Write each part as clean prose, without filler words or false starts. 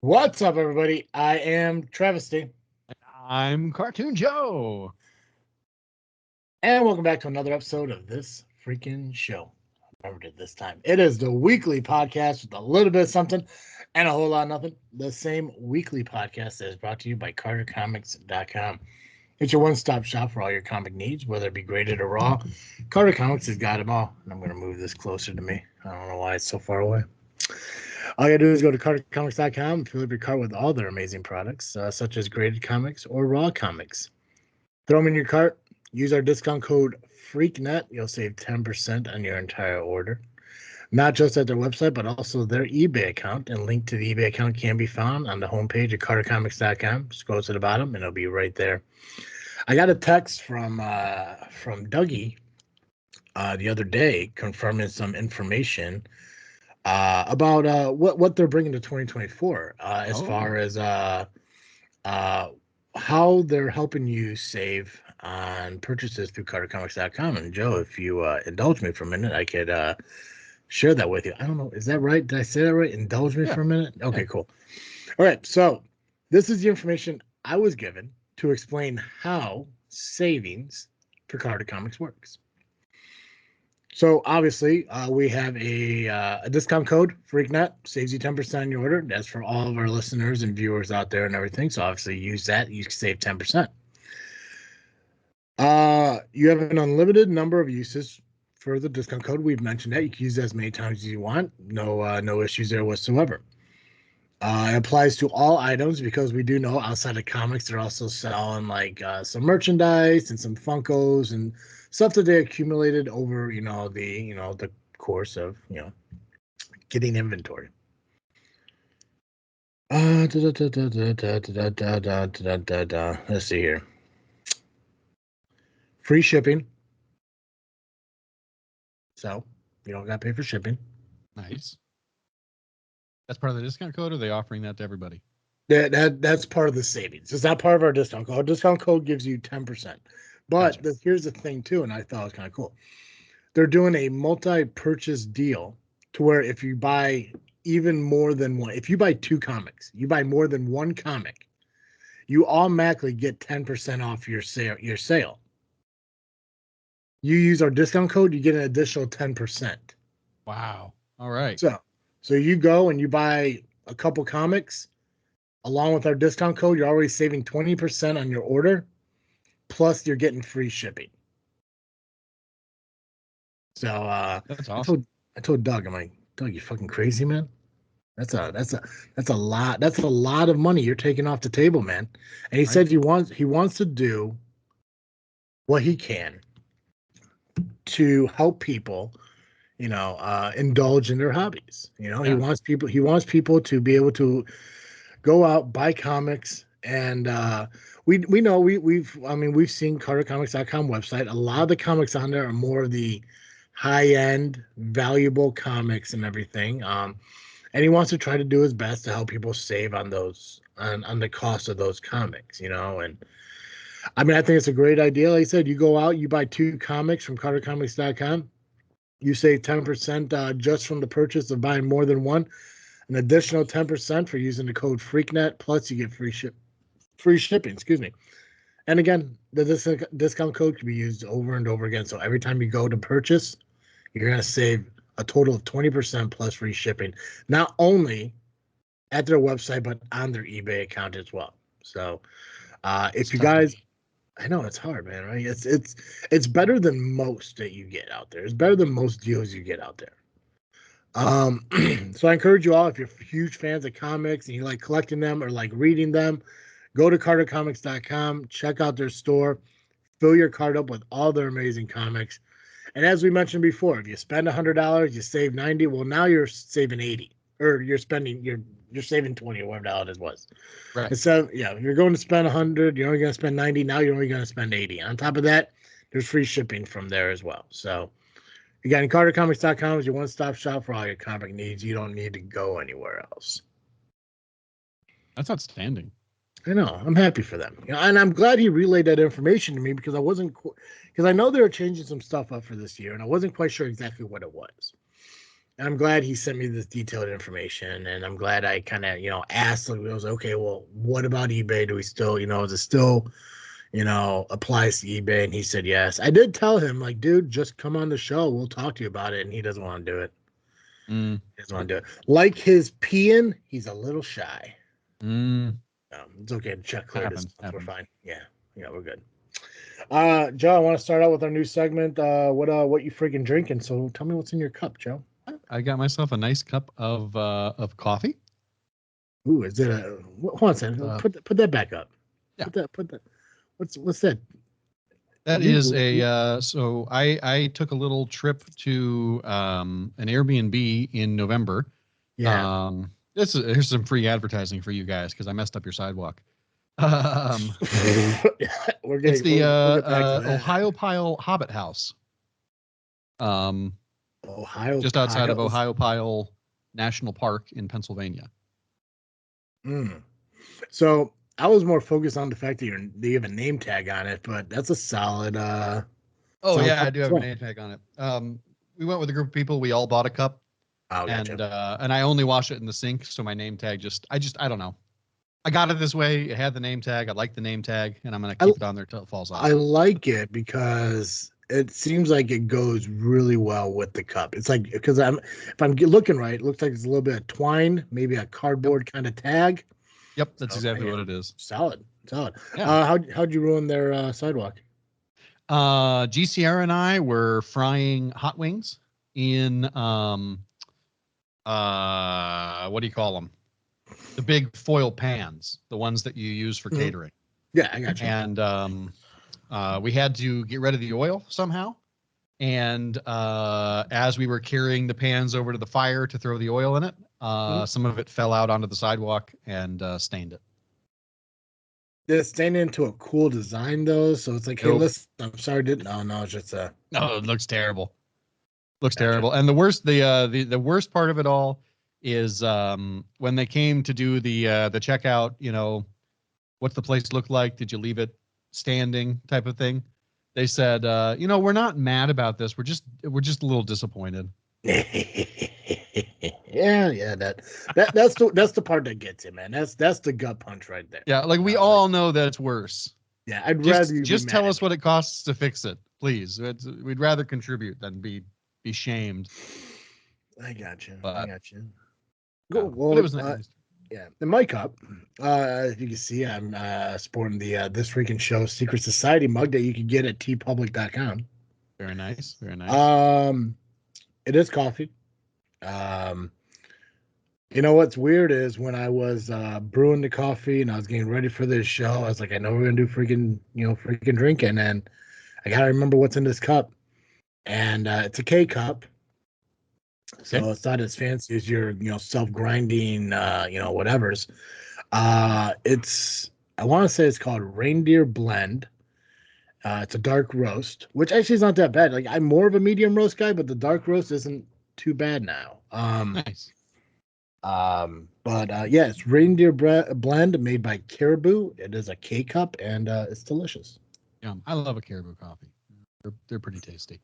What's up, everybody? I am Travesty, I'm Cartoon Joe. and welcome back to another episode of this freaking show. Remembered it this time. It is the weekly podcast with a little bit of something and a whole lot of nothing. The same weekly podcast that is brought to you by CarterComics.com. It's your one-stop shop for all your comic needs, whether it be graded or raw. Carter Comics has got them all. And I'm going to move this closer to me. I don't know why it's so far away. All you gotta do is go to CarterComics.com and fill up your cart with all their amazing products, such as graded comics or raw comics. Throw them in your cart. Use our discount code FreakNet. You'll save 10% on your entire order. Not just at their website, but also their eBay account. And link to the eBay account can be found on the homepage at CarterComics.com. Scroll to the bottom, and it'll be right there. I got a text from Dougie the other day confirming some information about what they're bringing to 2024 as far as how they're helping you save on purchases through CarterComics.com. And Joe, if you indulge me for a minute, I could share that with you. I don't know, is that right? Did I say that right? Indulge me for a minute? Okay, cool. All right, so this is the information I was given to explain how savings for Carter Comics works. So obviously, we have a discount code, FreakNet, saves you 10% on your order. That's for all of our listeners and viewers out there and everything. So obviously, use that. You can save 10%. You have an unlimited number of uses for the discount code. We've mentioned that you can use it as many times as you want. No issues there whatsoever. It applies to all items because we do know outside of comics they're also selling like some merchandise and some Funkos and stuff that they accumulated over the course of getting inventory. Let's see here. Free shipping. So you don't got to pay for shipping. Nice. That's part of the discount code, or are they offering that to everybody? That's part of the savings. It's not part of our discount code. Our discount code gives you 10%. But Gotcha. here's the thing too, and I thought it was kind of cool. They're doing a multi-purchase deal to where if you buy even more than one, if you buy two comics, you buy more than one comic, you automatically get 10% off your sale. You use our discount code, you get an additional 10%. Wow. All right. So you go and you buy a couple comics along with our discount code, you're already saving 20% on your order, plus you're getting free shipping. So That's awesome. I told Doug, I'm like, Doug, you fucking crazy, man. That's a lot. That's a lot of money you're taking off the table, man. And he said he wants to do what he can to help people, indulge in their hobbies. He wants people to be able to go out, buy comics, and we know we've seen CarterComics.com website. A lot of the comics on there are more of the high end, valuable comics and everything. And he wants to try to do his best to help people save on those on the cost of those comics, and I mean I think it's a great idea. Like I said, you go out, you buy two comics from CarterComics.com, you save 10% just from the purchase of buying more than one, an additional 10% for using the code FreakNet, plus you get free shipping, excuse me. And again, the discount code can be used over and over again. So every time you go to purchase, you're going to save a total of 20% plus free shipping, not only at their website, but on their eBay account as well. So if you guys, I know it's hard, man, right? It's better than most that you get out there. It's better than most deals you get out there. So I encourage you all, if you're huge fans of comics and you like collecting them or like reading them, go to CarterComics.com, check out their store, fill your cart up with all their amazing comics. And as we mentioned before, if you spend $100, you save 90. Well, now you're saving 80, or you're saving 20 or whatever it was. Right. And so, yeah, if you're going to spend 100, you're only going to spend 90. Now you're only going to spend 80. On top of that, there's free shipping from there as well. So, again, CarterComics.com is your one-stop shop for all your comic needs. You don't need to go anywhere else. That's outstanding. I know. I'm happy for them, and I'm glad he relayed that information to me because because I know they were changing some stuff up for this year, and I wasn't quite sure exactly what it was. I'm glad he sent me this detailed information, and I'm glad I kind of, asked. Like, I was like, okay, well, what about eBay? Do we still, is it still, applies to eBay? And he said yes. I did tell him, like, dude, just come on the show. We'll talk to you about it. And he doesn't want to do it. Mm. He doesn't want to do it. Like his peeing, he's a little shy. Mm. It's okay to check clear this. We're Happens. fine. Yeah, we're good. Joe, I want to start out with our new segment. What you freaking drinking? So tell me what's in your cup, Joe. I got myself a nice cup of coffee. Ooh, is it a? Hold on a second. Put that back up. Yeah. Put that. What's that? That is a so I took a little trip to an Airbnb in November. Yeah. Here's some free advertising for you guys because I messed up your sidewalk. It's the Ohio Pile Hobbit House. Ohio, just outside of Ohio Pile National Park in Pennsylvania. So I was more focused on the fact that you have a name tag on it, but that's a solid. I do have a name tag on it. We went with a group of people. We all bought a cup, and I only wash it in the sink. So my name tag I don't know. I got it this way. It had the name tag. I like the name tag, and I'm gonna keep it on there till it falls off. I like it because it seems like it goes really well with the cup. It's like because if I'm looking right, it looks like it's a little bit of twine, maybe a cardboard kind of tag. Yep, that's exactly what it is. Solid. Yeah. How'd you ruin their sidewalk? GCR and I were frying hot wings in what do you call them? The big foil pans, the ones that you use for catering. Yeah, I got you. And we had to get rid of the oil somehow. And as we were carrying the pans over to the fire to throw the oil in it, some of it fell out onto the sidewalk and stained it. It's stained into a cool design though, so it's like, hey, listen, I'm sorry, no, it's just no, it looks terrible. Terrible. And the worst part of it all is when they came to do the checkout, what's the place look like? Did you leave it standing type of thing? They said, we're not mad about this. We're just a little disappointed. Yeah, that's the part that gets you, man. That's the gut punch right there. Yeah, like we all know that it's worse. Yeah, I'd rather you just tell us what it costs to fix it, please. We'd rather contribute than be shamed. I got you. Cool. Well, it was nice. Yeah, in my cup, if you can see, I'm sporting the This Freakin' Show Secret Society mug that you can get at tpublic.com. Very nice. It is coffee. What's weird is when I was brewing the coffee and I was getting ready for this show, I was like, I know we're gonna do freaking drinking, and I gotta remember what's in this cup. And it's a K cup. So it's not as fancy as your, self-grinding, whatevers. I want to say it's called Reindeer Blend. It's a dark roast, which actually is not that bad. Like, I'm more of a medium roast guy, but the dark roast isn't too bad now. Nice. It's Reindeer Blend made by Caribou. It is a K cup, and it's delicious. I love a Caribou coffee. They're pretty tasty.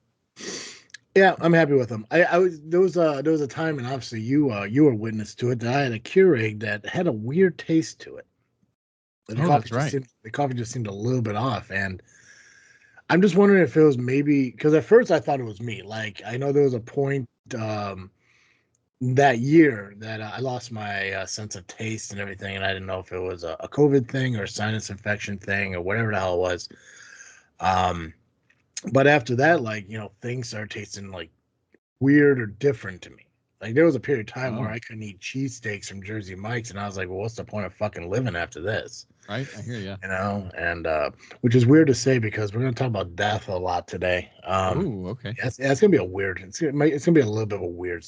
Yeah, I'm happy with them. There was a time, and obviously you were witness to it, that I had a Keurig that had a weird taste to it. That's right. The coffee just seemed a little bit off, and I'm just wondering if it was maybe because at first I thought it was me. Like, I know there was a point that year that I lost my sense of taste and everything, and I didn't know if it was a COVID thing or a sinus infection thing or whatever the hell it was. But after that, things started tasting like weird or different to me. Like, there was a period of time where I couldn't eat cheesesteaks from Jersey Mike's, and I was like, well, what's the point of fucking living after this? Right, I hear you. And which is weird to say because we're going to talk about death a lot today. Okay. Yeah, it's going to be a weird. It's going to be a little bit of a weird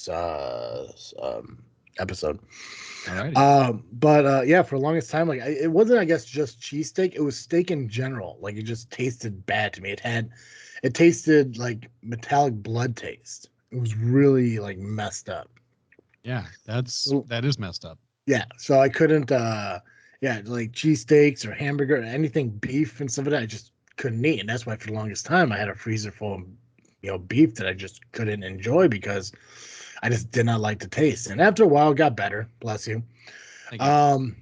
episode. All right. For the longest time, it wasn't, I guess, just cheesesteak. It was steak in general. Like, it just tasted bad to me. It tasted like metallic blood taste. It was really messed up. Yeah, that is messed up. Yeah, so I couldn't. Like cheesesteaks or hamburger or anything beef and stuff like that, I just couldn't eat, and that's why for the longest time I had a freezer full of beef that I just couldn't enjoy because I just did not like the taste. And after a while, it got better. Bless you. Thank you.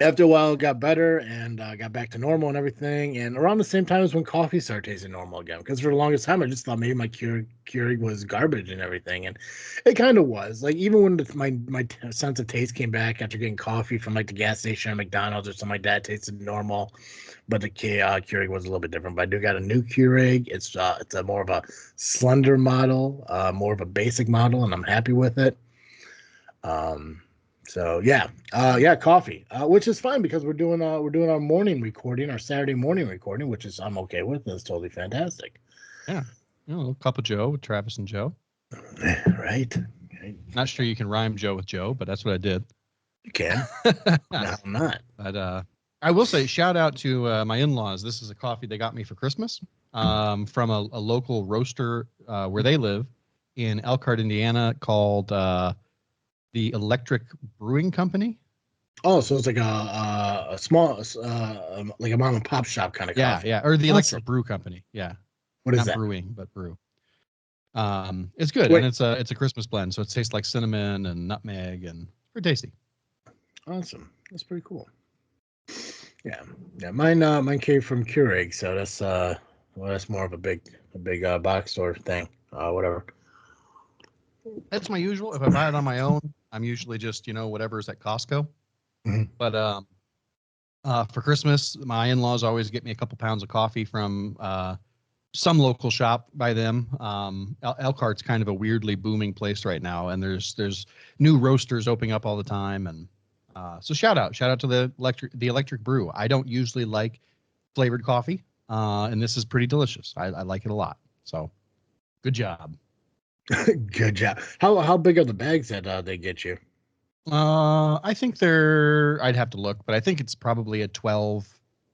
After a while, it got better and got back to normal and everything. And around the same time as when coffee started tasting normal again, because for the longest time, I just thought maybe my Keurig was garbage and everything, and it kind of was. Like even when my sense of taste came back after getting coffee from like the gas station or McDonald's or something like that, it tasted normal. But the Keurig was a little bit different. But I do got a new Keurig. It's a more of a slender model, more of a basic model, and I'm happy with it. So yeah, coffee, which is fine because we're doing our morning recording, our Saturday morning recording, which is I'm okay with. It's totally fantastic. Yeah, a little cup of Joe with Travis and Joe. Right. Not sure you can rhyme Joe with Joe, but that's what I did. You can. No, I'm not. But I will say, shout out to my in-laws. This is a coffee they got me for Christmas from a local roaster where they live in Elkhart, Indiana, called the Electric Brewing Company. Oh, so it's like a small, like a mom and pop shop kind of coffee. Yeah, or the Electric Brew Company. Yeah. What is Not that? brewing, but brew. It's good, and it's a Christmas blend, so it tastes like cinnamon and nutmeg, and it's pretty tasty. Awesome, that's pretty cool. Yeah. Mine came from Keurig, so that's more of a big box store thing. Whatever. That's my usual. If I buy it on my own, I'm usually just whatever's at Costco. Mm-hmm. But for Christmas, my in-laws always get me a couple pounds of coffee from some local shop by them. Elkhart's kind of a weirdly booming place right now, and there's new roasters opening up all the time, and so shout out to the electric brew. I don't usually like flavored coffee, and this is pretty delicious. I like it a lot. So good job. Good job. How big are the bags that they get you? I think I'd have to look, but I think it's probably a 12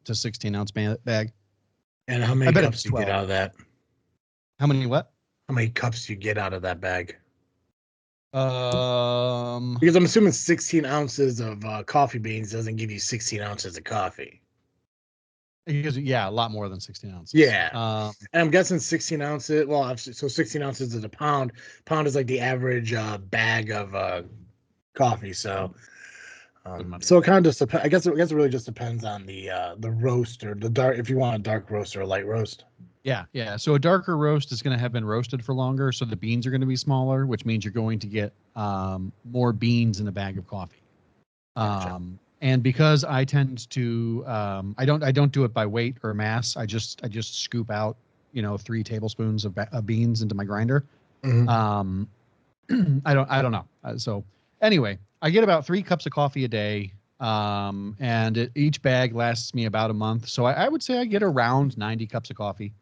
to 16 ounce bag. And how many cups do you get out of that? How many what? How many cups do you get out of that bag? Because I'm assuming 16 ounces of coffee beans doesn't give you 16 ounces of coffee. Because a lot more than 16 ounces. Yeah. And I'm guessing 16 ounces. Well, so 16 ounces is a pound. Pound is like the average bag of coffee. So it kind of just depends. I guess it really just depends on the roast or the dark. If you want a dark roast or a light roast. Yeah. So a darker roast is going to have been roasted for longer, so the beans are going to be smaller, which means you're going to get more beans in a bag of coffee. Gotcha. And because I tend to, I don't do it by weight or mass. I just scoop out 3 tablespoons of beans into my grinder. Mm-hmm. I don't know. So anyway, I get about 3 cups of coffee a day. And each bag lasts me about a month. So I would say I get around 90 cups of coffee.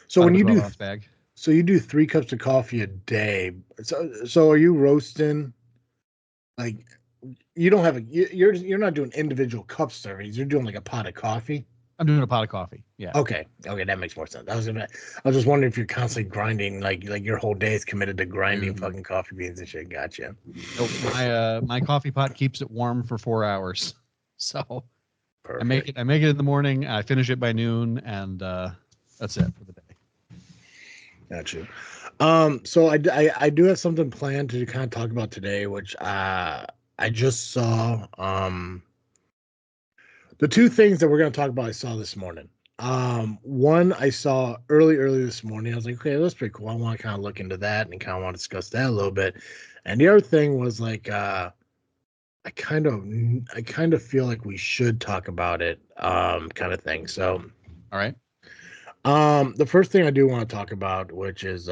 So when you do, bag. So you do 3 cups of coffee a day. So are you roasting? Like you don't have you're not doing individual cup servings. You're doing like a pot of coffee. I'm doing a pot of coffee. Yeah. Okay, that makes more sense. I was just wondering if you're constantly grinding, like your whole day is committed to grinding fucking coffee beans and shit. Gotcha. Nope. My coffee pot keeps it warm for 4 hours. So perfect. I make it in the morning. I finish it by noon, and that's it for the day. Gotcha. So I do have something planned to kind of talk about today, which I just saw. The 2 things that we're going to talk about, I saw this morning. One I saw early this morning. I was like, okay, that's pretty cool. I want to kind of look into that and kind of want to discuss that a little bit. And the other thing was like, I kind of feel like we should talk about it, kind of thing. So, all right. The first thing I do want to talk about, which is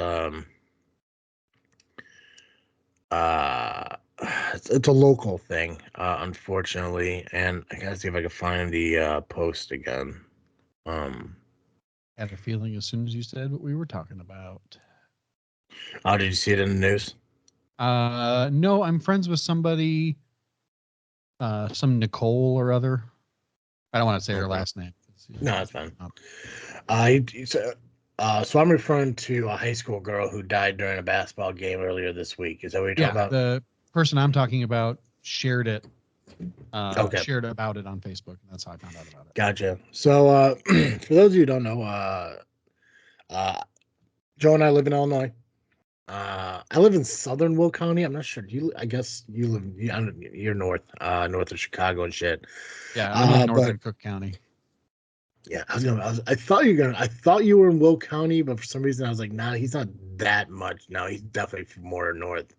it's a local thing, unfortunately, and I gotta see if I can find the post again. I had a feeling as soon as you said what we were talking about. Oh, did you see it in the news? No, I'm friends with somebody, some Nicole or other. I don't want to say her last name. No, that's fine. So I'm referring to a high school girl who died during a basketball game earlier this week. Is that what you're talking about? The person I'm talking about shared it. Okay. Shared about it on Facebook, and that's how I found out about it. Gotcha. So for those of you who don't know, Joe and I live in Illinois. I live in southern Will County. I'm not sure. I guess you live. You're north of Chicago and shit. Yeah, I'm in But northern Cook County. yeah, I thought I thought you were in Will County, but for some reason I was like, nah, he's not that much. No, he's definitely more north.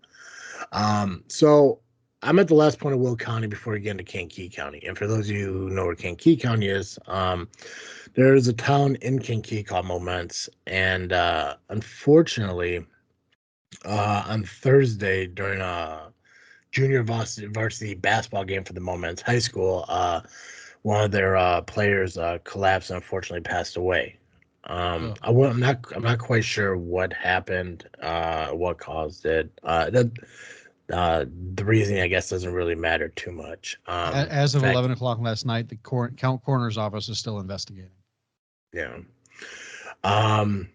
So I'm at the last point of Will County before we get into Kankakee County. And for those of you who know where Kankakee County is, there is a town in Kankakee called Moments, and unfortunately, on Thursday during a junior varsity basketball game for the Moments High School, one of their players collapsed and unfortunately passed away. I'm not quite sure what happened, what caused it. The reasoning, I guess, doesn't really matter too much. As In of fact, 11 o'clock last night, the count coroner's office is still investigating. yeah. Um.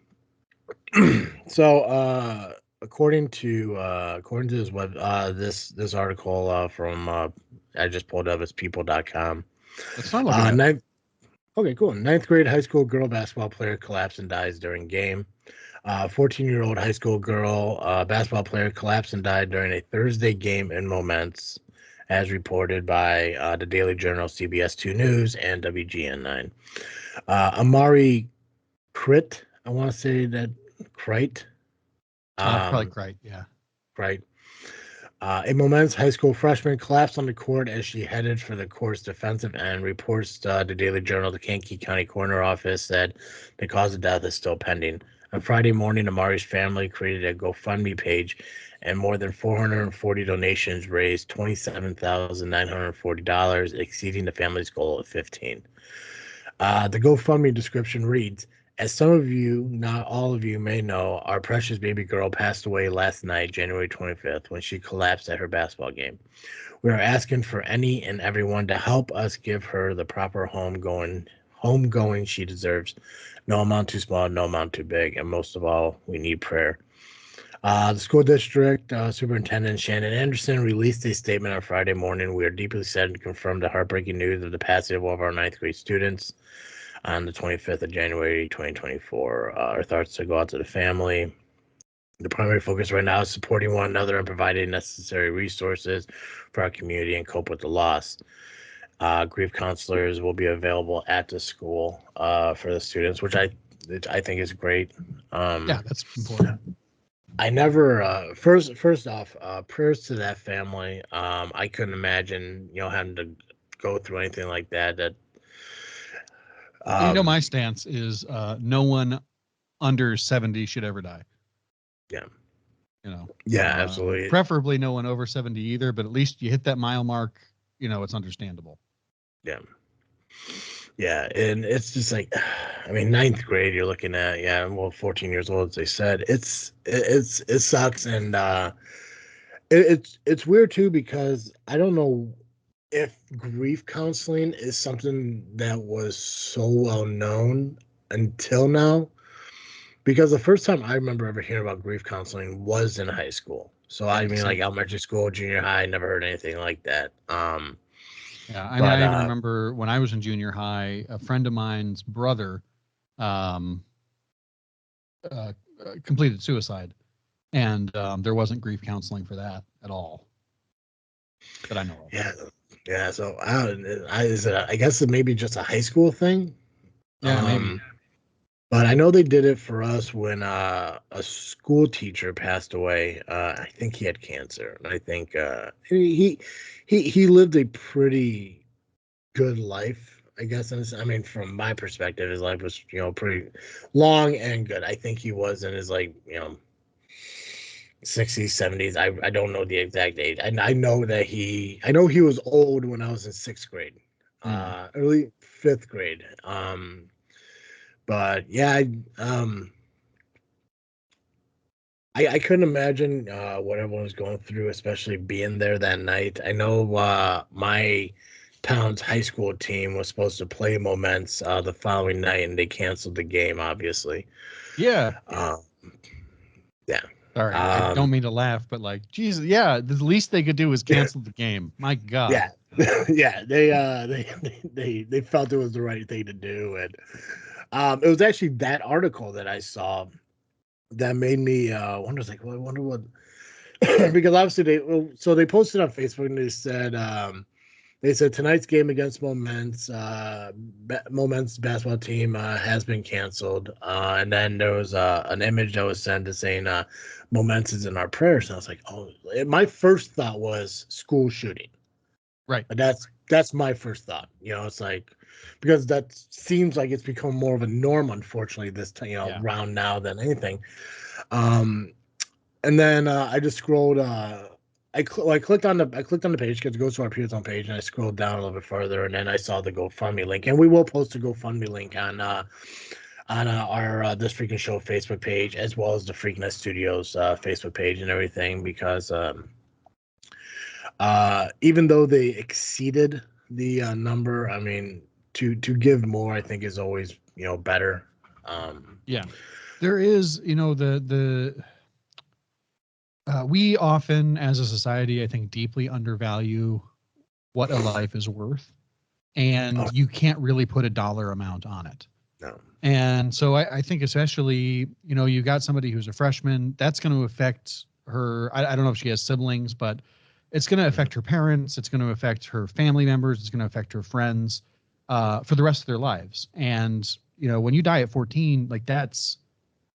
So, according to his web, this article from I just pulled up, it's people.com. Let's not look it up. Okay, cool. Ninth grade high school girl basketball player collapsed and dies during game. 14-year-old high school girl basketball player collapsed and died during a Thursday game in Moments, as reported by the Daily Journal, CBS 2 News, and WGN 9. Amari Crite, I want to say that Crite. Probably Crite, yeah. Right. A Moments high school freshman collapsed on the court as she headed for the court's defensive end. Reports the Daily Journal, the Kankakee County Coroner Office said the cause of death is still pending. On Friday morning, Amari's family created a GoFundMe page, and more than 440 donations raised $27,940, exceeding the family's goal of 15. The GoFundMe description reads, as some of you, not all of you, may know, our precious baby girl passed away last night, January 25th, when she collapsed at her basketball game. We are asking for any and everyone to help us give her the proper homegoing she deserves. No amount too small, no amount too big, and most of all, we need prayer. The school district superintendent Shannon Anderson released a statement on Friday morning. We are deeply saddened to confirm the heartbreaking news of the passing of one of our ninth grade students on the 25th of January, 2024. Our thoughts to go out to the family. The primary focus right now is supporting one another and providing necessary resources for our community and cope with the loss. Grief counselors will be available at the school for the students, which I think is great. Yeah, that's important. I never first off, prayers to that family. I couldn't imagine having to go through anything like that. My stance is no one under 70 should ever die. Yeah. So, absolutely. Preferably no one over 70 either, but at least you hit that mile mark, it's understandable. Yeah. Yeah, and it's just like, I mean, ninth grade, you're looking at, 14 years old, as they said. It sucks, and it's weird too, because I don't know if grief counseling is something that was so well known until now, because the first time I remember ever hearing about grief counseling was in high school. So I mean, like elementary school, junior high, never heard anything like that. Yeah, I mean, I even remember when I was in junior high, a friend of mine's brother completed suicide, and there wasn't grief counseling for that at all that I know of. Yeah. So I guess it may be just a high school thing. Yeah, maybe. But I know they did it for us when a school teacher passed away. I think he had cancer, and I think he lived a pretty good life, I guess. I mean, from my perspective, his life was pretty long and good. I think he was in his 60s, 70s. I don't know the exact age. I know that I know he was old when I was in sixth grade, early fifth grade. But yeah, I couldn't imagine what everyone was going through, especially being there that night. I know my town's high school team was supposed to play Moments the following night, and they canceled the game, obviously. Yeah. Yeah. Sorry, I don't mean to laugh, but like, Jesus, yeah, the least they could do was cancel the game. My God. Yeah. Yeah. They felt it was the right thing to do. And it was actually that article that I saw that made me wonder. Like, well, I wonder what because obviously they posted on Facebook and they said tonight's game against Moment's basketball team has been canceled. And then there was an image that was sent to saying Moment's is in our prayers. And I was like, oh, my first thought was school shooting. Right. But that's my first thought. It's like because that seems like it's become more of a norm, unfortunately, this round now than anything. And then I just scrolled. I clicked on the page because it goes to our Pearson page, and I scrolled down a little bit further, and then I saw the GoFundMe link, and we will post the GoFundMe link on our This Freaking Show Facebook page as well as the Freakin Studios Facebook page and everything because even though they exceeded the number, I mean to give more, I think is always better. Yeah, there is we often, as a society, I think, deeply undervalue what a life is worth, and you can't really put a dollar amount on it. No. And so I think especially, you got somebody who's a freshman, that's going to affect her. I don't know if she has siblings, but it's going to affect her parents. It's going to affect her family members. It's going to affect her friends for the rest of their lives. And, when you die at 14, like that's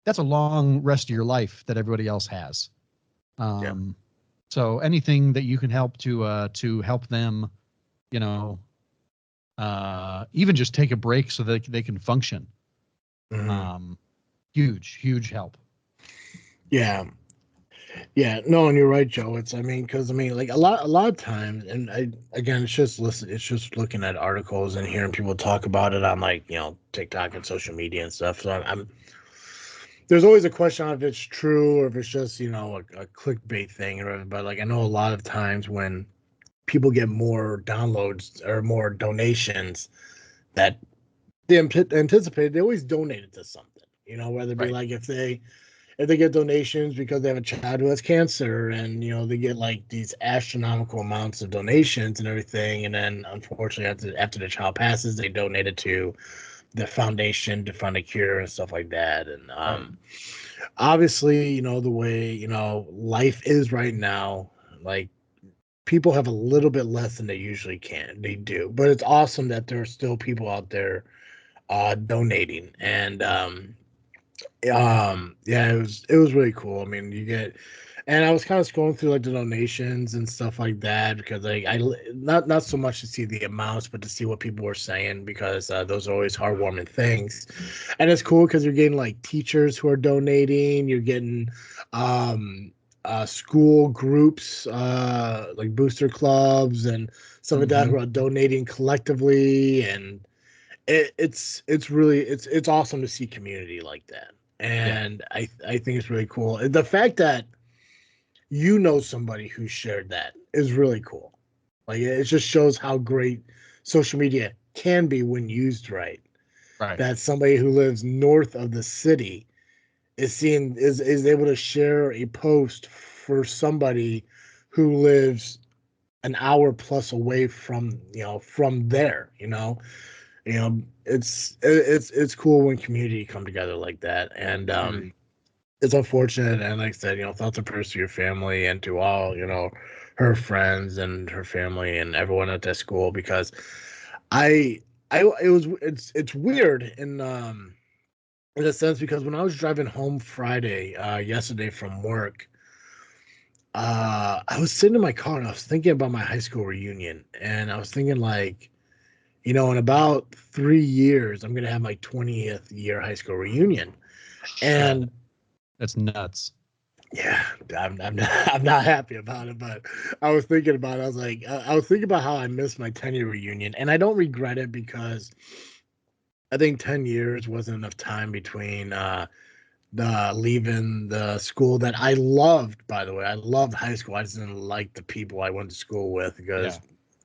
a long rest of your life that everybody else has. So anything that you can help to help them, even just take a break so that they can function. Huge help. Yeah. No, and you're right, Joe. Because like a lot of times, and it's just looking at articles and hearing people talk about it on like TikTok and social media and stuff. So I'm there's always a question on if it's true or if it's just a clickbait thing or whatever. But like I know a lot of times when people get more downloads or more donations that they anticipated, they always donate it to something. Whether it be like if they get donations because they have a child who has cancer and they get like these astronomical amounts of donations and everything, and then unfortunately after the child passes, they donate it to the foundation to fund a cure and stuff like that. And obviously the way life is right now, like people have a little bit less than they do, but it's awesome that there are still people out there donating. And yeah, it was really cool. I mean, and I was kind of scrolling through like the donations and stuff like that because like I not so much to see the amounts, but to see what people were saying because those are always heartwarming things, and it's cool because you're getting like teachers who are donating, you're getting school groups like booster clubs and stuff like that who are donating collectively, and it's really it's awesome to see community like that. And I think it's really cool. The fact that somebody who shared that is really cool. Like it just shows how great social media can be when used right. Right. That somebody who lives north of the city is able to share a post for somebody who lives an hour plus away from from there. It's cool when community come together like that. And it's unfortunate, and like I said, thoughts and prayers to your family and to all, her friends and her family and everyone at that school, because it's weird in a sense, because when I was driving home yesterday from work, I was sitting in my car and I was thinking about my high school reunion, and I was thinking like, in about 3 years, I'm gonna have my 20th year high school reunion, and that's nuts. Yeah, I'm not happy about it, but I was thinking about it. I was like, I was thinking about how I missed my 10-year reunion, and I don't regret it because I think 10 years wasn't enough time between the leaving the school that I loved. By the way, I loved high school. I just didn't like the people I went to school with because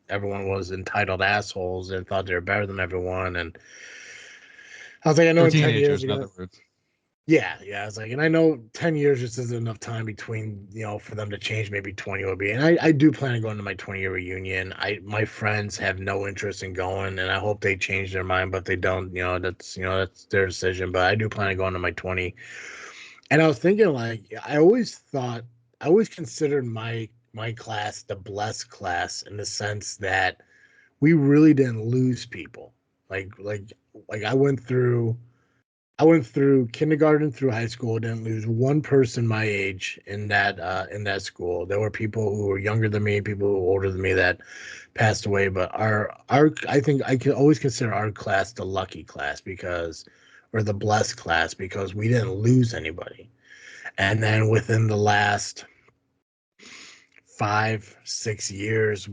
everyone was entitled assholes and thought they were better than everyone. And I was like, I know in 10 years, in other words. Yeah, I was like, and I know 10 years just isn't enough time between, for them to change. Maybe 20 will be. And I do plan on going to my 20-year reunion. My friends have no interest in going, and I hope they change their mind, but they don't, that's their decision. But I do plan on going to my And I was thinking, like, I always considered my class the blessed class in the sense that we really didn't lose people. Like I went through kindergarten through high school, didn't lose one person my age in that school. There were people who were younger than me, people who were older than me that passed away, but our I think I can always consider our class the lucky class because or the blessed class because we didn't lose anybody. And then within the last 5, 6 years,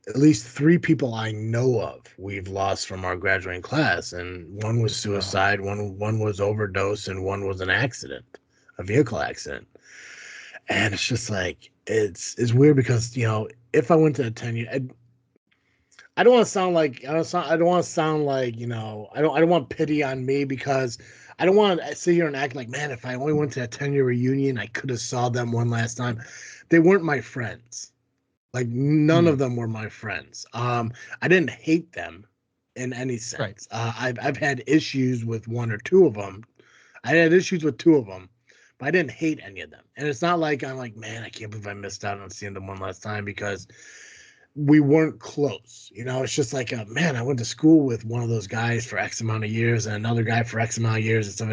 at least three people I know of we've lost from our graduating class, and one was suicide, one was overdose, and one was an accident, a vehicle accident. And it's just like it's weird because if I went to a 10 year, I don't want to sound like I don't want to sound like I don't want pity on me because I don't want to sit here and act like, man, if I only went to a 10-year reunion, I could have saw them one last time. They weren't my friends. Like none of them were my friends. I didn't hate them in any sense. Right. I've had issues with one or two of them. I had issues with two of them, but I didn't hate any of them. And it's not like I'm like, man, I can't believe I missed out on seeing them one last time because we weren't close. It's just like, man, I went to school with one of those guys for X amount of years and another guy for X amount of years and stuff,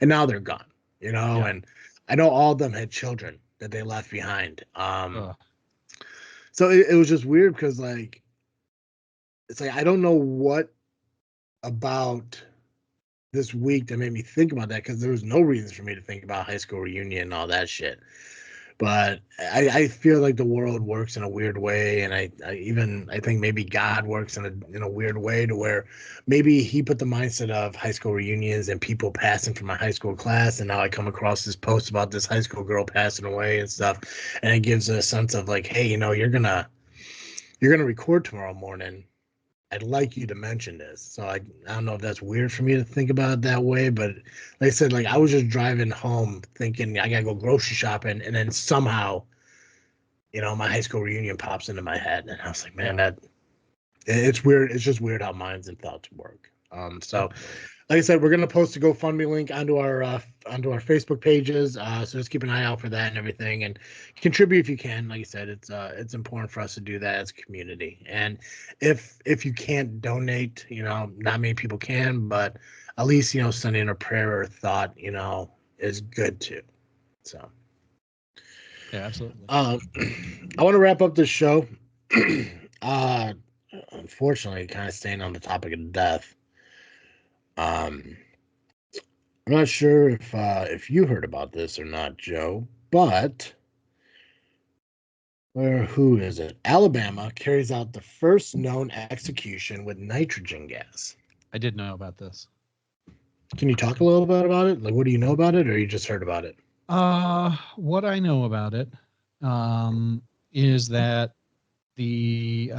and now they're gone. Yeah. And I know all of them had children that they left behind. So it was just weird because like it's like I don't know what about this week that made me think about that because there was no reasons for me to think about high school reunion and all that shit. But I feel like the world works in a weird way, and I think maybe God works in a weird way to where maybe he put the mindset of high school reunions and people passing from my high school class, and now I come across this post about this high school girl passing away and stuff, and it gives a sense of like, hey, you're gonna record tomorrow morning. I'd like you to mention this. So I don't know if that's weird for me to think about it that way, but like I said, like I was just driving home thinking I gotta go grocery shopping, and then somehow, my high school reunion pops into my head, and I was like, man, that it's weird. It's just weird how minds and thoughts work. So like I said, we're gonna post a GoFundMe link onto our Facebook pages. So just keep an eye out for that and everything, and contribute if you can. Like I said, it's important for us to do that as a community. And if you can't donate, not many people can, but at least sending a prayer or a thought, is good too. So Yeah, absolutely. I want to wrap up this show. Unfortunately, kind of staying on the topic of death. I'm not sure if you heard about this or not, Joe, but who is it? Alabama carries out the first known execution with nitrogen gas. I did know about this. Can you talk a little bit about it? Like, what do you know about it, or you just heard about it? What I know about it is that the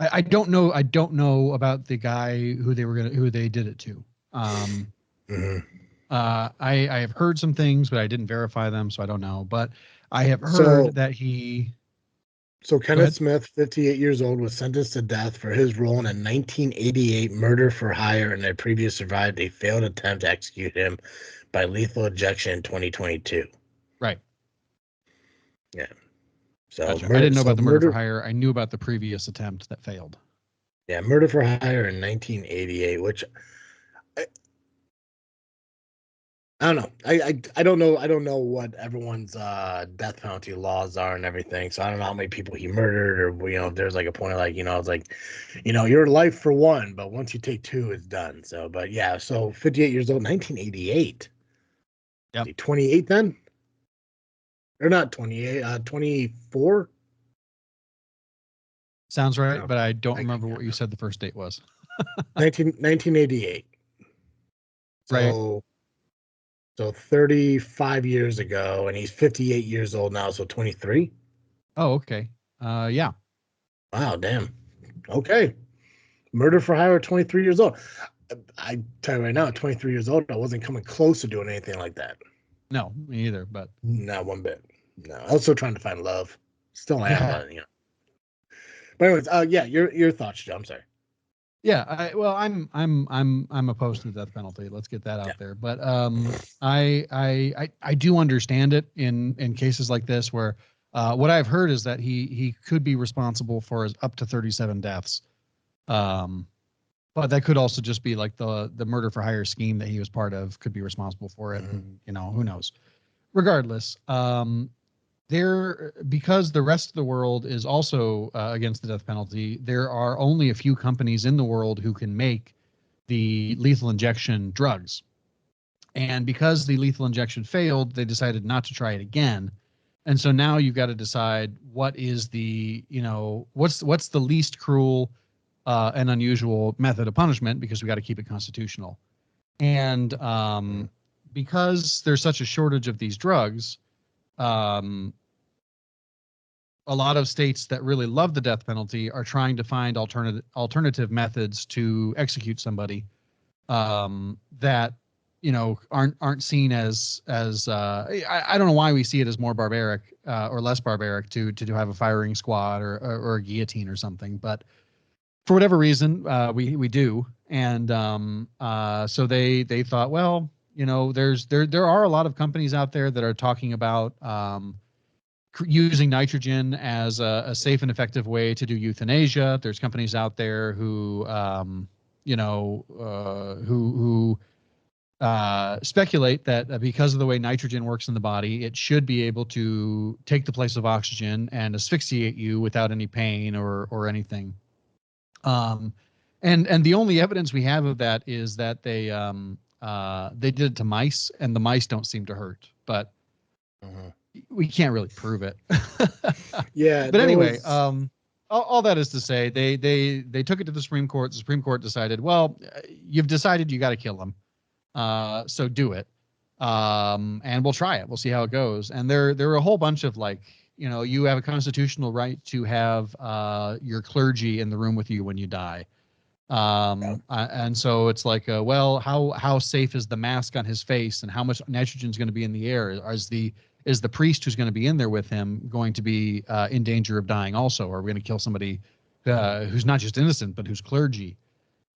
I don't know about the guy who they did it to. I have heard some things, but I didn't verify them, so I don't know. But I have heard that he. So Kenneth Smith, 58 years old, was sentenced to death for his role in a 1988 murder for hire and had previously survived a failed attempt to execute him by lethal injection in 2022. Right. Yeah. So gotcha. I didn't know about the murder for hire. I knew about the previous attempt that failed. Yeah, murder for hire in 1988, which I don't know. I don't know. I don't know what everyone's death penalty laws are and everything. So I don't know how many people he murdered, or if there's like a point like it's like, you're life for one, but once you take two, it's done. So, but yeah, so 58 years old, 1988. Yeah, 28 then, or not 28, 24. Sounds right, no, but I don't remember what you said the first date was. 1988. Right. So 35 years ago, and he's 58 years old now, so 23. Oh, okay. Yeah. Wow, damn. Okay. Murder for hire, 23 years old. I tell you right now, at 23 years old, I wasn't coming close to doing anything like that. No, me either, but not one bit. No, I was still trying to find love. Still am, but But anyways, yeah, your thoughts, Joe. I'm sorry. Yeah, I'm opposed to the death penalty. Let's get that out there. But I do understand it in cases like this where what I've heard is that he could be responsible for up to 37 deaths. But that could also just be like the murder for hire scheme that he was part of could be responsible for it. And, who knows? Regardless, because the rest of the world is also against the death penalty, there are only a few companies in the world who can make the lethal injection drugs. And because the lethal injection failed, they decided not to try it again. And so now you've got to decide what is what's the least cruel and unusual method of punishment, because we got to keep it constitutional. And because there's such a shortage of these drugs, a lot of states that really love the death penalty are trying to find alternative methods to execute somebody that aren't seen as I don't know why we see it as more barbaric or less barbaric to have a firing squad or a guillotine or something, but for whatever reason we do. And so they thought, well, there are a lot of companies out there that are talking about using nitrogen as a safe and effective way to do euthanasia. There's companies out there who speculate that because of the way nitrogen works in the body, it should be able to take the place of oxygen and asphyxiate you without any pain or anything. And the only evidence we have of that is that they did it to mice, and the mice don't seem to hurt, but we can't really prove it. Yeah. But anyway, all that is to say, they took it to the Supreme Court. The Supreme Court decided, well, you've decided you got to kill him. So do it. And we'll try it. We'll see how it goes. And there are a whole bunch of you have a constitutional right to have your clergy in the room with you when you die. And so it's like, well, how safe is the mask on his face, and how much nitrogen is going to be in the air? Is the priest who's going to be in there with him going to be in danger of dying also? Or are we going to kill somebody who's not just innocent, but who's clergy?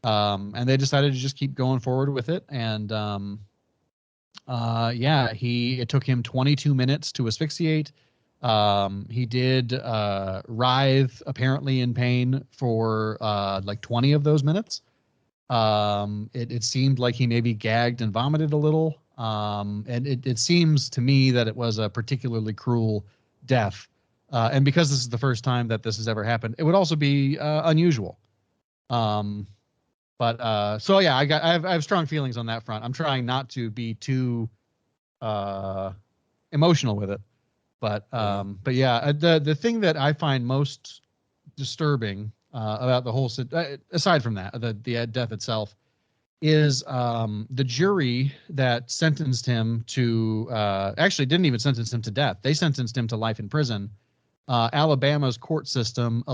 And they decided to just keep going forward with it. And it took him 22 minutes to asphyxiate. He did writhe apparently in pain for 20 of those minutes. It seemed like he maybe gagged and vomited a little. And it seems to me that it was a particularly cruel death. And because this is the first time that this has ever happened, it would also be unusual. But so yeah, I have strong feelings on that front. I'm trying not to be too emotional with it. But yeah, the thing that I find most disturbing about the whole aside from that, the death itself, is the jury that sentenced him to actually didn't even sentence him to death. They sentenced him to life in prison. Alabama's court system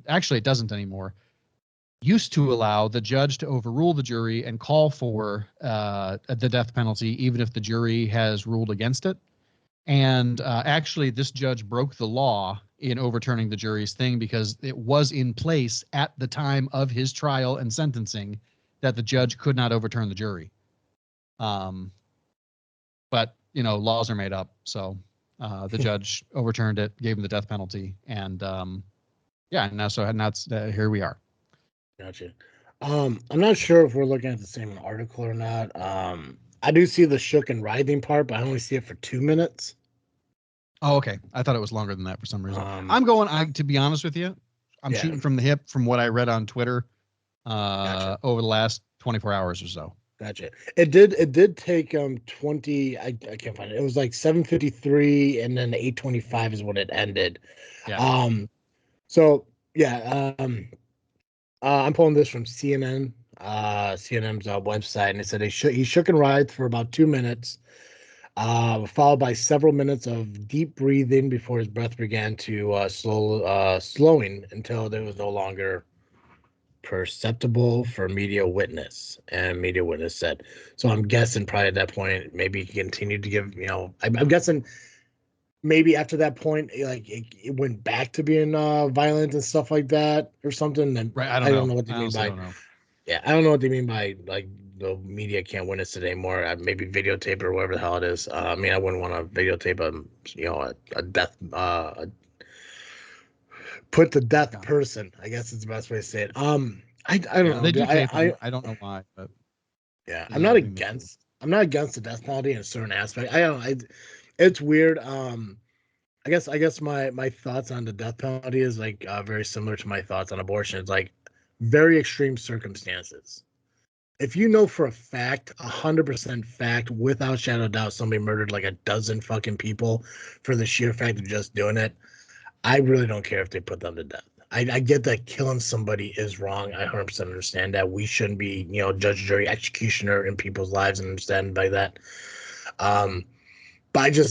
actually it doesn't anymore. Used to allow the judge to overrule the jury and call for the death penalty, even if the jury has ruled against it. And actually, this judge broke the law in overturning the jury's thing, because it was in place at the time of his trial and sentencing that the judge could not overturn the jury. But, laws are made up. So the judge overturned it, gave him the death penalty. And now here we are. Gotcha. I'm not sure if we're looking at the same article or not. I do see the shook and writhing part, but I only see it for 2 minutes. Oh, okay. I thought it was longer than that for some reason. To be honest with you, I'm shooting from the hip from what I read on Twitter over the last 24 hours or so. Gotcha. It did take 20. I can't find it. It was like 7:53, and then 8:25 is when it ended. Yeah. So yeah. I'm pulling this from CNN. CNN's website, and it said he shook and writhed for about 2 minutes, followed by several minutes of deep breathing before his breath began to slowing until there was no longer perceptible for media witness. And media witness said, so I'm guessing probably at that point maybe he continued to give, I'm guessing maybe after that point, like it went back to being violent and stuff like that or something. And Right. I don't know what they I mean honestly by don't know. yeah, I don't know what they mean by like the media can't witness it anymore. Maybe videotape or whatever the hell it is. I mean, I wouldn't want to videotape a death put to death person. I guess it's the best way to say it. I don't Yeah, know, they dude. do tape them. I don't know why, but Yeah, this is a thing they do. I'm not against the death penalty in a certain aspect. I don't. It's weird. I guess my thoughts on the death penalty is like very similar to my thoughts on abortion. It's like very extreme circumstances. If you know for a fact, 100% fact, without shadow of doubt, somebody murdered like a dozen fucking people for the sheer fact of just doing it, I really don't care if they put them to death. I get that killing somebody is wrong. I 100% understand that. We shouldn't be, judge, jury, executioner in people's lives and understand by that. But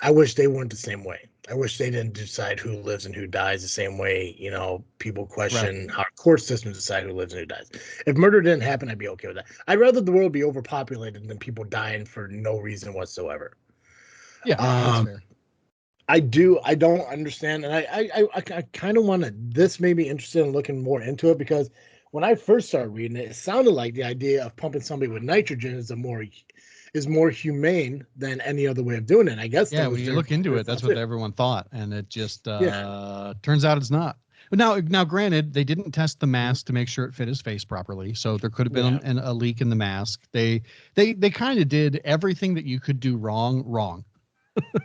I wish they weren't the same way. I wish they didn't decide who lives and who dies the same way, people question how court systems decide who lives and who dies. If murder didn't happen, I'd be okay with that. I'd rather the world be overpopulated than people dying for no reason whatsoever. Yeah, that's fair. I don't understand, and I kind of want to. This made me interested in looking more into it because when I first started reading it, it sounded like the idea of pumping somebody with nitrogen is more humane than any other way of doing it. I guess Yeah, that when was you their look into it, that's thought what too. everyone thought, and it just Yeah. turns out it's not. But now, granted, they didn't test the mask to make sure it fit his face properly, so there could have been Yeah. a leak in the mask. They kind of did everything that you could do wrong,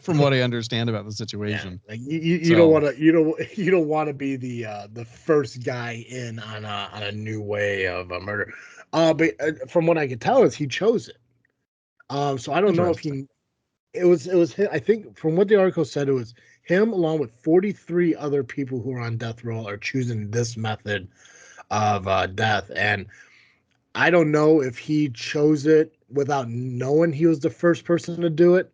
from what I understand about the Yeah, situation. like you don't So want to you don't want to be the first guy in on a new way of a murder. But from what I can tell is he chose it. So I don't know if interesting. he it was him, I think from what the article said it was him along with 43 other people who are on death row are choosing this method of death, and I don't know if he chose it without knowing he was the first person to do it,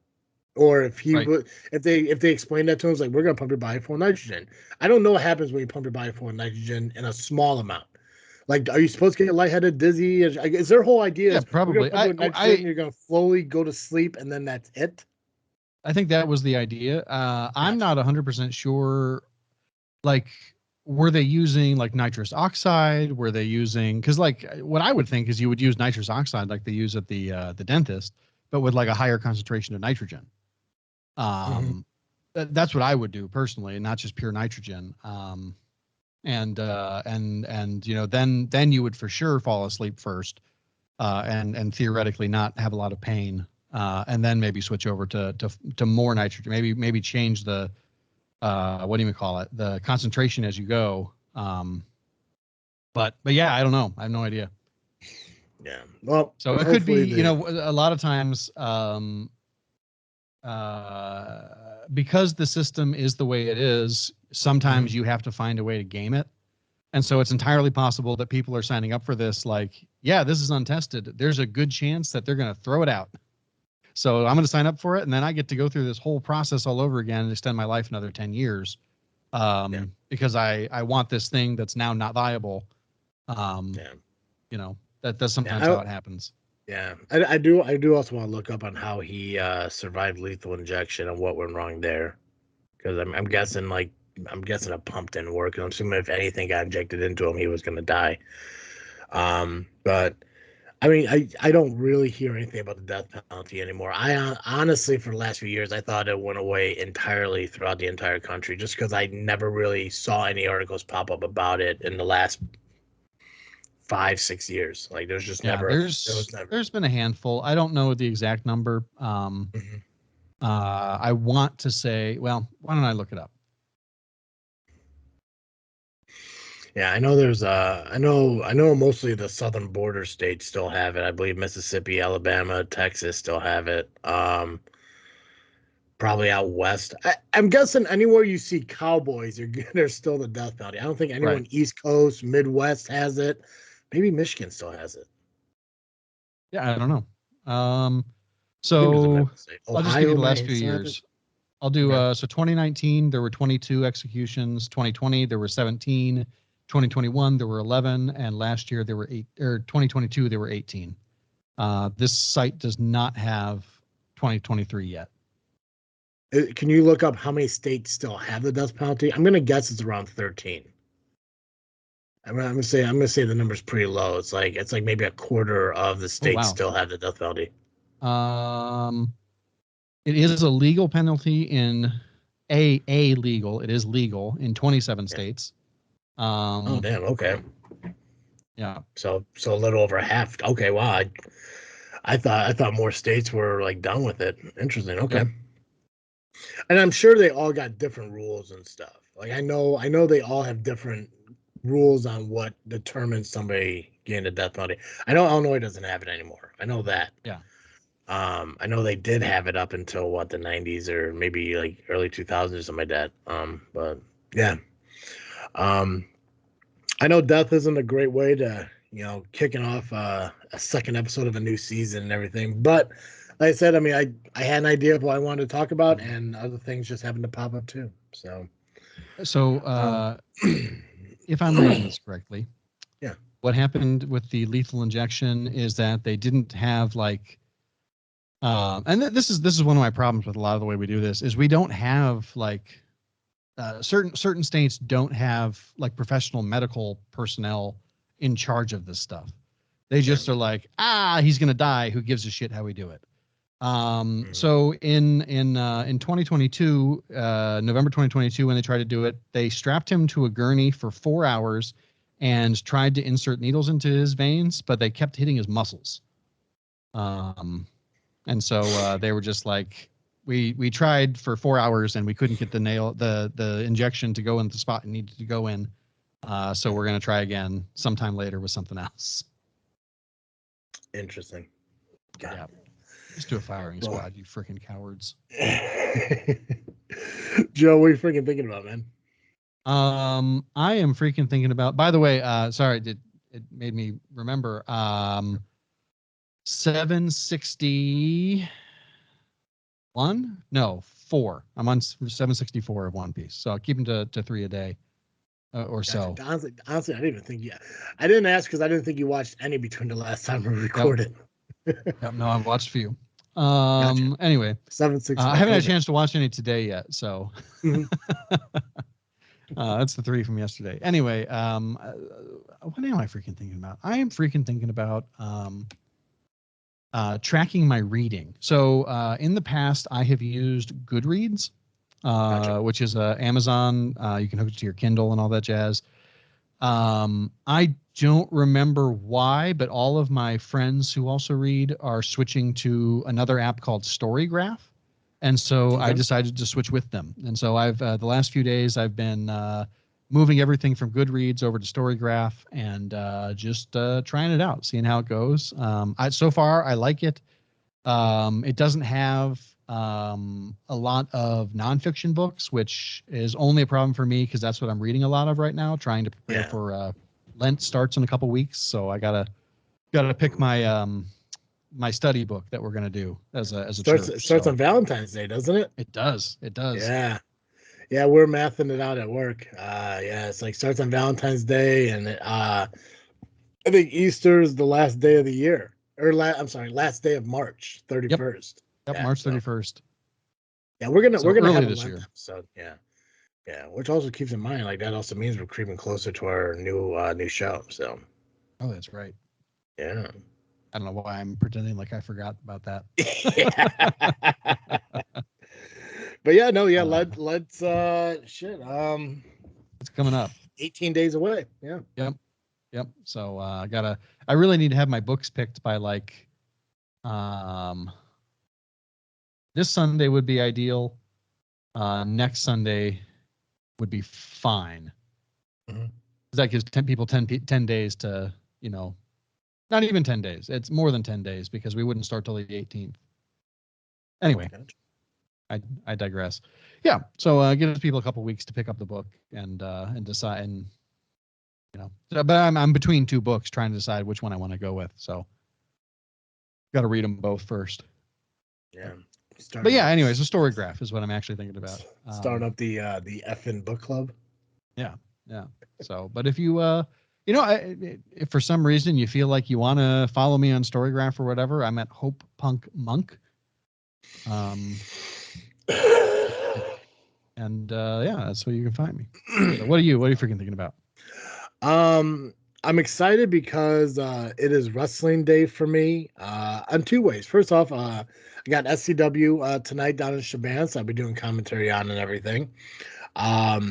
or if he Right. would if they explained that to him, it's like we're gonna pump your body full of nitrogen. I don't know what happens when you pump your body full of nitrogen in a small amount. Like, are you supposed to get lightheaded, dizzy? Is their whole idea Yeah, is we're gonna probably. pump you with nitrogen, you're gonna slowly go to sleep, and then that's it? I think that was the idea. I'm Gotcha. not 100% sure. Like, were they using like nitrous oxide? Were they using, because like what I would think is you would use nitrous oxide like they use at the dentist, but with like a higher concentration of nitrogen. Hmm. Um, that's what I would do personally, and not just pure nitrogen. And then you would for sure fall asleep first, and theoretically not have a lot of pain, and then maybe switch over to more nitrogen. Maybe change the what do you call it, the concentration as you go. But yeah, I don't know. I have no idea. Yeah. Well, So it could be, hopefully the a lot of times, because the system is the way it is, Mhm. sometimes you have to find a way to game it. And so it's entirely possible that people are signing up for this like, yeah, this is untested. There's a good chance that they're going to throw it out. So I'm going to sign up for it, and then I get to go through this whole process all over again and extend my life another 10 years, Yeah. because I want this thing that's now not viable. Um, Yeah. that's sometimes Yeah. how it happens. Yeah. I do also want to look up on how he survived lethal injection and what went wrong there. Because I'm guessing I'm guessing a pump didn't work. I'm assuming if anything got injected into him, he was gonna die. But I mean, I don't really hear anything about the death penalty anymore. I honestly, for the last few years, I thought it went away entirely throughout the entire country, just because I never really saw any articles pop up about it in the last 5, 6 years. Like Yeah, there was never. there's been a handful. I don't know the exact number. Mhm. I want to say, well, why don't I look it up? Yeah, I know I know mostly the southern border states still have it. I believe Mississippi, Alabama, Texas still have it. Probably out west. I'm guessing anywhere you see cowboys, there's still the death penalty. I don't think Right. anyone East Coast, Midwest has it. Maybe Michigan still has it. Yeah, I don't know. Maybe it's a So Midwest state. I'll just give you Ohio the last may few still have it. years. I'll do Okay. so 2019 there were 22 executions, 2020 there were 17, 2021 there were 11, and last year there were 8, or 2022 there were 18. This site does not have 2023 yet. Can you look up how many states still have the death penalty? I'm gonna guess it's around 13. I'm gonna say the number's pretty low. It's like maybe a quarter of the states wow. still have the death penalty. It is a legal penalty in legal. It is legal in 27 states. Oh damn. Okay. Yeah. So a little over half. Okay. Wow. I thought more states were like done with it. Interesting. Okay. Yep. And I'm sure they all got different rules and stuff. Like I know they all have different rules on what determines somebody getting the death penalty. I know Illinois doesn't have it anymore. I know that. Yeah. I know they did have it up until what, the 90s or maybe like early 2000s or something like that. But yeah. I know death isn't a great way to, kicking off a second episode of a new season and everything. But like I said, I mean, I had an idea of what I wanted to talk about, and other things just happened to pop up too. So, if I'm reading this correctly, yeah, what happened with the lethal injection is that they didn't have like, and this is one of my problems with a lot of the way we do this is we don't have like certain states don't have like professional medical personnel in charge of this stuff. They just are like, he's gonna die. Who gives a shit how we do it? So in 2022, November 2022, when they tried to do it, they strapped him to a gurney for 4 hours and tried to insert needles into his veins, but they kept hitting his muscles. And so they were just like, we tried for 4 hours and we couldn't get the injection to go in the spot it needed to go in. So we're gonna try again sometime later with something else. Interesting. God. Yeah. Just do a firing squad, you freaking cowards. Joe, what are you freaking thinking about, man? I am freaking thinking about. By the way, sorry, it made me remember. 761? No, 4. I'm on 764 of One Piece, so I'll keep them to 3 a day, or Gotcha. so. Honestly, I didn't even think. Yeah, I didn't ask because I didn't think you watched any between the last time we recorded. Yep. No, I've watched a few. Gotcha. Anyway, 765. I haven't had a chance to watch any today yet, so. That's the 3 from yesterday. Anyway, what am I freaking thinking about? I am freaking thinking about tracking my reading. So in the past, I have used Goodreads, Gotcha. which is Amazon. You can hook it to your Kindle and all that jazz. I don't remember why, but all of my friends who also read are switching to another app called Storygraph. And so I decided to switch with them. And so I've the last few days I've been moving everything from Goodreads over to Storygraph and just trying it out, seeing how it goes. So far I like it. It doesn't have a lot of nonfiction books, which is only a problem for me because that's what I'm reading a lot of right now, trying to prepare for Lent starts in a couple weeks. So I gotta pick my my study book that we're gonna do as a church. It starts on Valentine's Day, doesn't it? It does. Yeah. Yeah, we're mathing it out at work. It's like starts on Valentine's Day, and I think Easter is the last day of the year, or last day of March 31st. Yep, March 31st. Yeah, we're gonna have a this Lent year. episode. Yeah, which also keeps in mind like that also means we're creeping closer to our new show. So. Oh, that's right. Yeah. I don't know why I'm pretending like I forgot about that. But yeah, no, yeah, let's shit. It's coming up. 18 days away. Yeah. Yep. So I really need to have my books picked by like this Sunday would be ideal. Next Sunday would be fine. Mm-hmm. That gives 10 people 10 days to, not even 10 days. It's more than 10 days because we wouldn't start till the 18th. Anyway, I digress. Yeah. So give people a couple weeks to pick up the book and decide, and but I'm between 2 books trying to decide which one I want to go with. So got to read them both first. Yeah. But yeah, anyways, a Storygraph is what I'm actually thinking about. Starting up the effing book club. Yeah. So, but if you if for some reason you feel like you want to follow me on Storygraph or whatever, I'm at Hope Punk Monk. And yeah, that's where you can find me. So what are you freaking thinking about? I'm excited because it is wrestling day for me on two ways. First off, I got SCW tonight down in Shaban, so I'll be doing commentary on and everything. A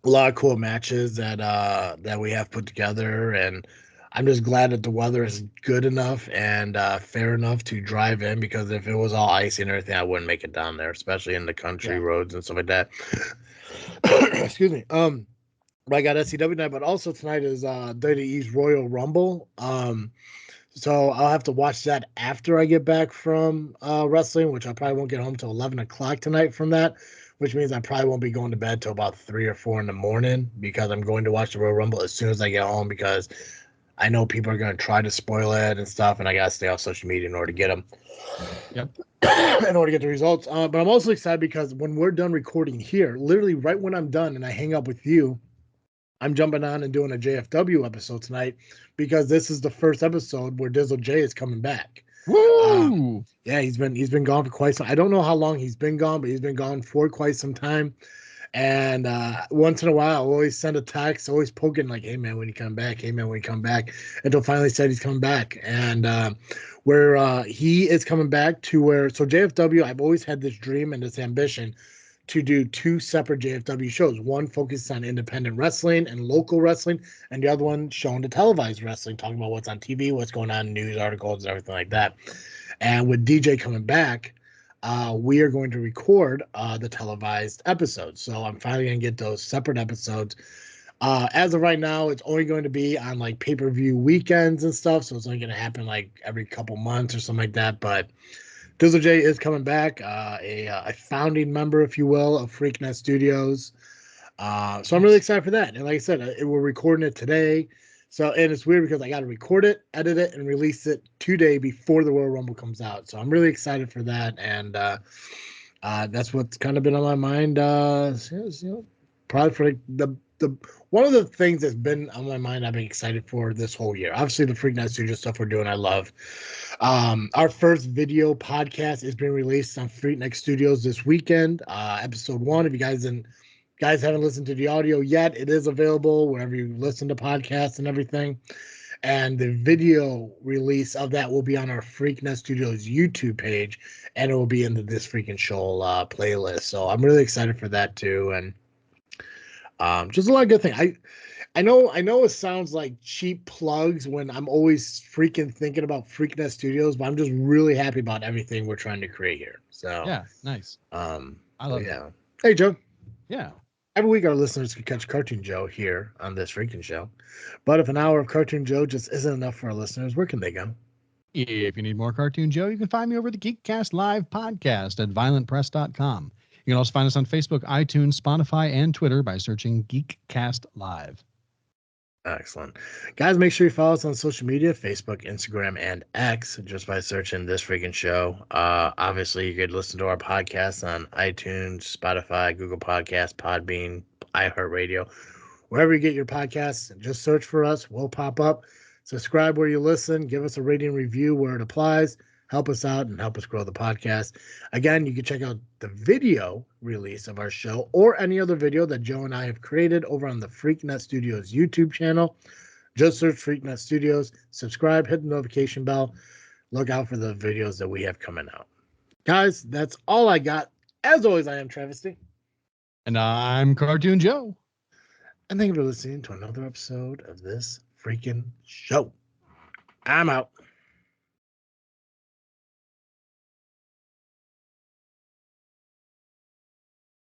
lot of cool matches that we have put together, and I'm just glad that the weather is good enough and fair enough to drive in, because if it was all icy and everything, I wouldn't make it down there, especially in the country roads and stuff like that. Excuse me. But I got SCW tonight, but also tonight is WWE's Royal Rumble. So I'll have to watch that after I get back from wrestling, which I probably won't get home till 11 o'clock tonight from that, which means I probably won't be going to bed till about 3 or 4 in the morning, because I'm going to watch the Royal Rumble as soon as I get home, because I know people are going to try to spoil it and stuff, and I got to stay off social media in order to get them. Yep. In order to get the results. But I'm also excited because when we're done recording here, literally right when I'm done and I hang up with you, I'm jumping on and doing a JFW episode tonight, because this is the first episode where Dizzle J is coming back. Woo! Yeah, he's been gone for quite some. I don't know how long he's been gone, but he's been gone for quite some time. And once in a while, I'll always send a text, always poking like, "Hey man, when you come back? Hey man, when you come back?" Until finally said he's coming back, and where he is coming back to where. So JFW, I've always had this dream and this ambition to do two separate JFW shows. One focused on independent wrestling and local wrestling, and the other one showing the televised wrestling, talking about what's on TV, what's going on, news articles, and everything like that. And with DJ coming back, we are going to record the televised episodes. So I'm finally going to get those separate episodes. As of right now, it's only going to be on like pay-per-view weekends and stuff. So it's only going to happen like every couple months or something like that. But Dizzle J is coming back, a founding member, if you will, of Freaknet Studios. So I'm really excited for that. And like I said, we're recording it today. So, and it's weird because I got to record it, edit it, and release it today before the Royal Rumble comes out. So I'm really excited for that. And that's what's kind of been on my mind. Probably for the one of the things that's been on my mind, I've been excited for this whole year. Obviously, the Freak Night Studio stuff we're doing, I love. Our first video podcast is being released on Freak Night Studios this weekend. Episode 1. If you guys haven't listened to the audio yet, it is available wherever you listen to podcasts and everything. And the video release of that will be on our Freaknet Studios YouTube page, and it will be in the This Freaking Show playlist. So I'm really excited for that too, and just a lot of good things. I know it sounds like cheap plugs when I'm always freaking thinking about Freaknet Studios, but I'm just really happy about everything we're trying to create here. So yeah, nice. I love it. Hey Joe. Yeah. Every week, our listeners can catch Cartoon Joe here on This Freaking Show. But if an hour of Cartoon Joe just isn't enough for our listeners, where can they go? If you need more Cartoon Joe, you can find me over the Geekcast Live podcast at violentpress.com. You can also find us on Facebook, iTunes, Spotify, and Twitter by searching Geekcast Live. Excellent. Guys, make sure you follow us on social media, Facebook, Instagram, and X, just by searching This Freaking Show. Obviously, you could listen to our podcast on iTunes, Spotify, Google Podcasts, Podbean, iHeartRadio. Wherever you get your podcasts, just search for us. We'll pop up. Subscribe where you listen. Give us a rating review where it applies. Help us out and help us grow the podcast. Again, you can check out the video release of our show or any other video that Joe and I have created over on the Freaknet Studios YouTube channel. Just search Freaknet Studios. Subscribe, hit the notification bell. Look out for the videos that we have coming out. Guys, that's all I got. As always, I am Travesty. And I'm Cartoon Joe. And thank you for listening to another episode of This Freaking Show. I'm out.